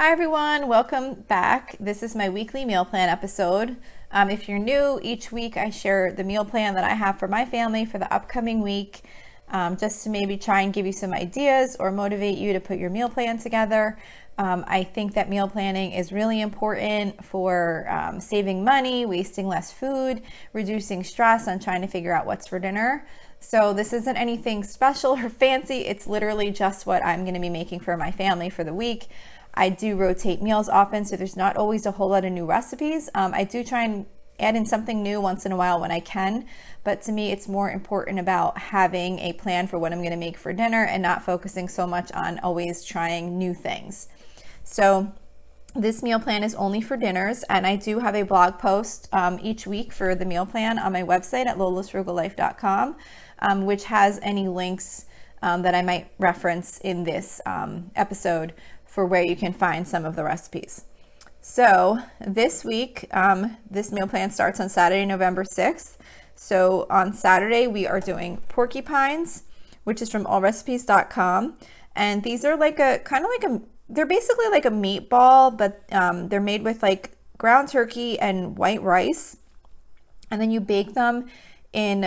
Hi everyone, welcome back. This is my weekly meal plan episode. If you're new, each week I share the meal plan that I have for my family for the upcoming week, just to maybe try and give you some ideas or motivate you to put your meal plan together. I think that meal planning is really important for saving money, wasting less food, reducing stress on trying to figure out what's for dinner. So this isn't anything special or fancy. It's literally just what I'm going to be making for my family for the week. I do rotate meals often, so there's not always a whole lot of new recipes. I do try and add in something new once in a while when I can, but to me it's more important about having a plan for what I'm going to make for dinner and not focusing so much on always trying new things. So this meal plan is only for dinners, and I do have a blog post each week for the meal plan on my website at lolasfrugallife.com, which has any links that I might reference in this episode for where you can find some of the recipes. So this week, this meal plan starts on Saturday, November 6th. So on Saturday, we are doing porcupines, which is from allrecipes.com. And these are like they're basically like a meatball, but they're made with like ground turkey and white rice. And then you bake them in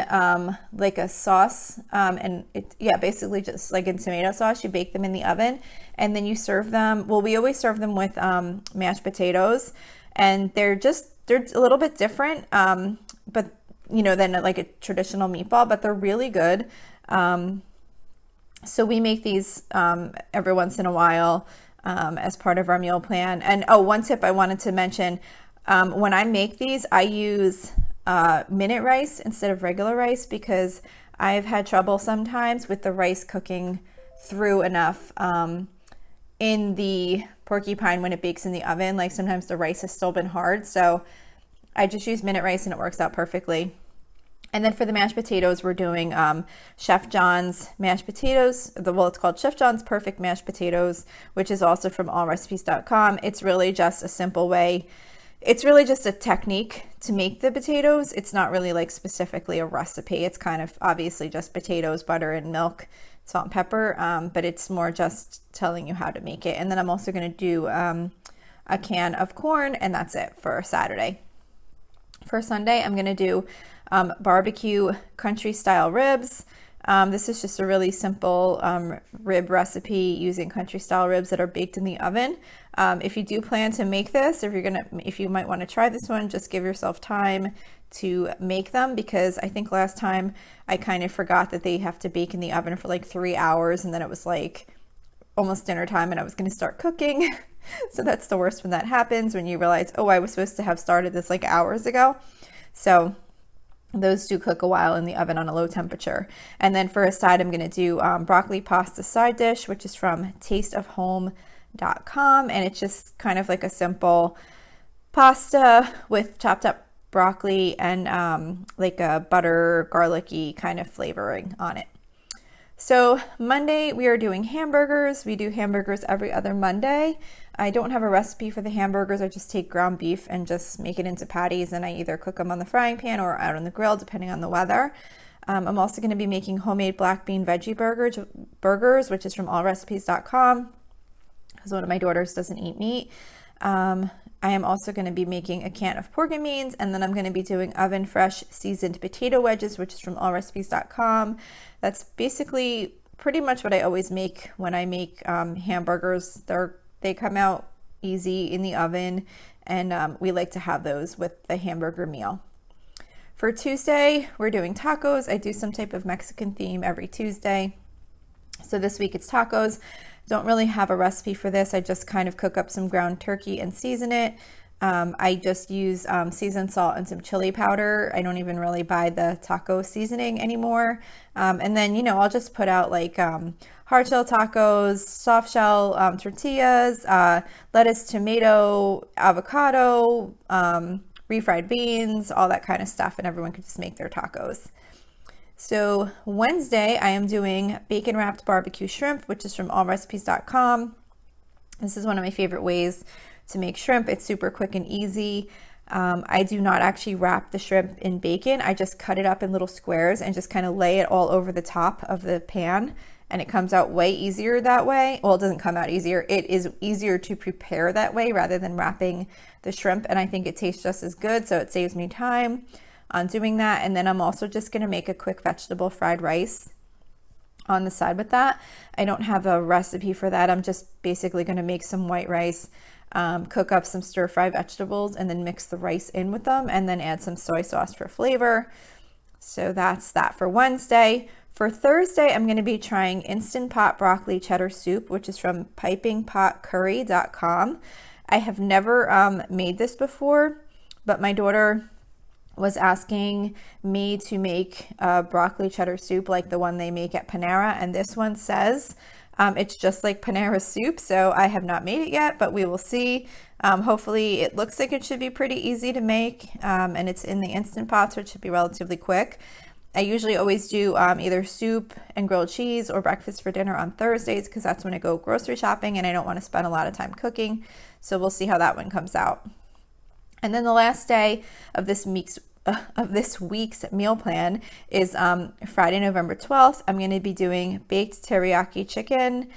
like a sauce, and basically just like in tomato sauce. You bake them in the oven, and then you serve them. Well, we always serve them with mashed potatoes, and they're a little bit different, but than like a traditional meatball, but they're really good. So we make these every once in a while as part of our meal plan. And one tip I wanted to mention, when I make these, I use minute rice instead of regular rice, because I've had trouble sometimes with the rice cooking through enough in the porcupine when it bakes in the oven. Like sometimes the rice has still been hard, so I just use minute rice and it works out perfectly. And then for the mashed potatoes, we're doing Chef John's mashed potatoes. It's called Chef John's Perfect Mashed Potatoes, which is also from allrecipes.com. It's really just a simple way. It's really just a technique to make the potatoes. It's not really like specifically a recipe. It's kind of obviously just potatoes, butter, and milk, salt and pepper, but it's more just telling you how to make it. And then I'm also going to do a can of corn, and that's it for Saturday. For Sunday, I'm going to do barbecue country style ribs. This is just a really simple rib recipe using country style ribs that are baked in the oven. If you do plan to make this, if you might want to try this one, just give yourself time to make them, because I think last time I kind of forgot that they have to bake in the oven for like 3 hours, and then it was like almost dinner time and I was going to start cooking. So that's the worst when that happens, when you realize, oh, I was supposed to have started this like hours ago. So those do cook a while in the oven on a low temperature. And then for a side, I'm going to do broccoli pasta side dish, which is from tasteofhome.com. And it's just kind of like a simple pasta with chopped up broccoli and like a butter, garlicky kind of flavoring on it. So Monday, we are doing hamburgers. We do hamburgers every other Monday. I don't have a recipe for the hamburgers. I just take ground beef and just make it into patties, and I either cook them on the frying pan or out on the grill, depending on the weather. I'm also going to be making homemade black bean veggie burgers, which is from allrecipes.com, because one of my daughters doesn't eat meat. I am also going to be making a can of pork and beans, and then I'm going to be doing oven fresh seasoned potato wedges, which is from allrecipes.com. That's basically pretty much what I always make when I make hamburgers. They come out easy in the oven, and we like to have those with the hamburger meal. For Tuesday, we're doing tacos. I do some type of Mexican theme every Tuesday. So this week it's tacos. Don't really have a recipe for this. I just kind of cook up some ground turkey and season it. I just use seasoned salt and some chili powder. I don't even really buy the taco seasoning anymore. And then, I'll just put out like hard shell tacos, soft shell tortillas, lettuce, tomato, avocado, refried beans, all that kind of stuff, and everyone can just make their tacos. So Wednesday, I am doing bacon wrapped barbecue shrimp, which is from allrecipes.com. This is one of my favorite ways to make shrimp. It's super quick and easy. I do not actually wrap the shrimp in bacon. I just cut it up in little squares and just kind of lay it all over the top of the pan. and it comes out way easier that way. Well, it doesn't come out easier. It is easier to prepare that way rather than wrapping the shrimp, and I think it tastes just as good, so it saves me time on doing that. And then I'm also just going to make a quick vegetable fried rice on the side with that. I don't have a recipe for that. I'm just basically going to make some white rice, cook up some stir-fry vegetables, and then mix the rice in with them, and then add some soy sauce for flavor. So that's that for Wednesday. For Thursday, I'm going to be trying Instant Pot Broccoli Cheddar Soup, which is from pipingpotcurry.com. I have never made this before, but my daughter was asking me to make broccoli cheddar soup like the one they make at Panera, and this one says it's just like Panera soup, so I have not made it yet, but we will see. Hopefully it looks like it should be pretty easy to make, and it's in the Instant Pot, so it should be relatively quick. I usually always do either soup and grilled cheese or breakfast for dinner on Thursdays, because that's when I go grocery shopping and I don't want to spend a lot of time cooking, so we'll see how that one comes out. And then the last day of this week's meal plan is Friday, November 12th. I'm going to be doing baked teriyaki chicken.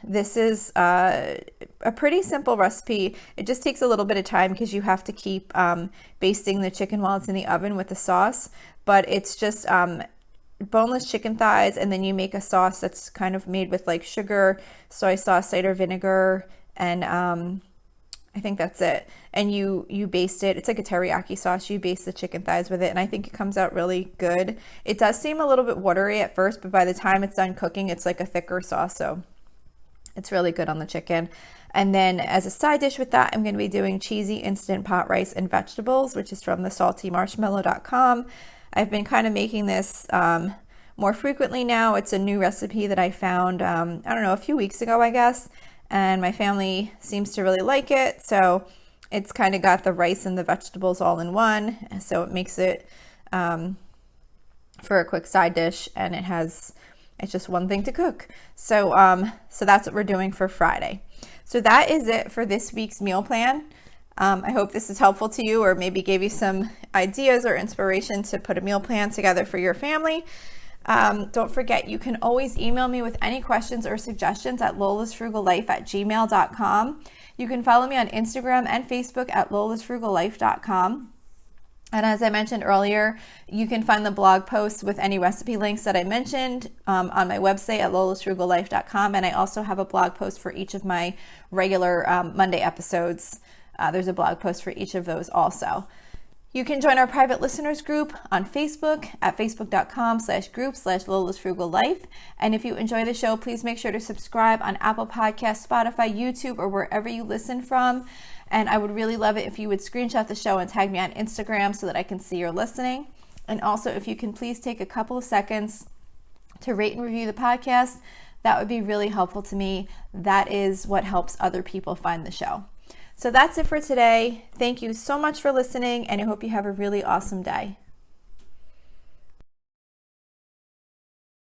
This is a pretty simple recipe. It just takes a little bit of time because you have to keep basting the chicken while it's in the oven with the sauce. But it's just boneless chicken thighs, and then you make a sauce that's kind of made with like sugar, soy sauce, cider vinegar, and I think that's it. And you baste it. It's like a teriyaki sauce. You baste the chicken thighs with it, and I think it comes out really good. It does seem a little bit watery at first, but by the time it's done cooking, it's like a thicker sauce, so it's really good on the chicken. And then as a side dish with that, I'm going to be doing cheesy instant pot rice and vegetables, which is from thesaltymarshmallow.com. I've been kind of making this more frequently now. It's a new recipe that I found, I don't know, a few weeks ago, I guess. And my family seems to really like it, so it's kind of got the rice and the vegetables all in one, so it makes it for a quick side dish, and it's just one thing to cook. So so that's what we're doing for Friday. So that is it for this week's meal plan. I hope this is helpful to you, or maybe gave you some ideas or inspiration to put a meal plan together for your family. Don't forget, you can always email me with any questions or suggestions at lolasfrugallife@gmail.com. You can follow me on Instagram and Facebook at lolasfrugallife.com. And as I mentioned earlier, you can find the blog posts with any recipe links that I mentioned on my website at lolasfrugallife.com. And I also have a blog post for each of my regular Monday episodes. There's a blog post for each of those also. You can join our private listeners group on Facebook at facebook.com/group/lolasfrugallife. And if you enjoy the show, please make sure to subscribe on Apple Podcasts, Spotify, YouTube, or wherever you listen from. And I would really love it if you would screenshot the show and tag me on Instagram so that I can see you're listening. And also, if you can please take a couple of seconds to rate and review the podcast, that would be really helpful to me. That is what helps other people find the show. So that's it for today. Thank you so much for listening, and I hope you have a really awesome day.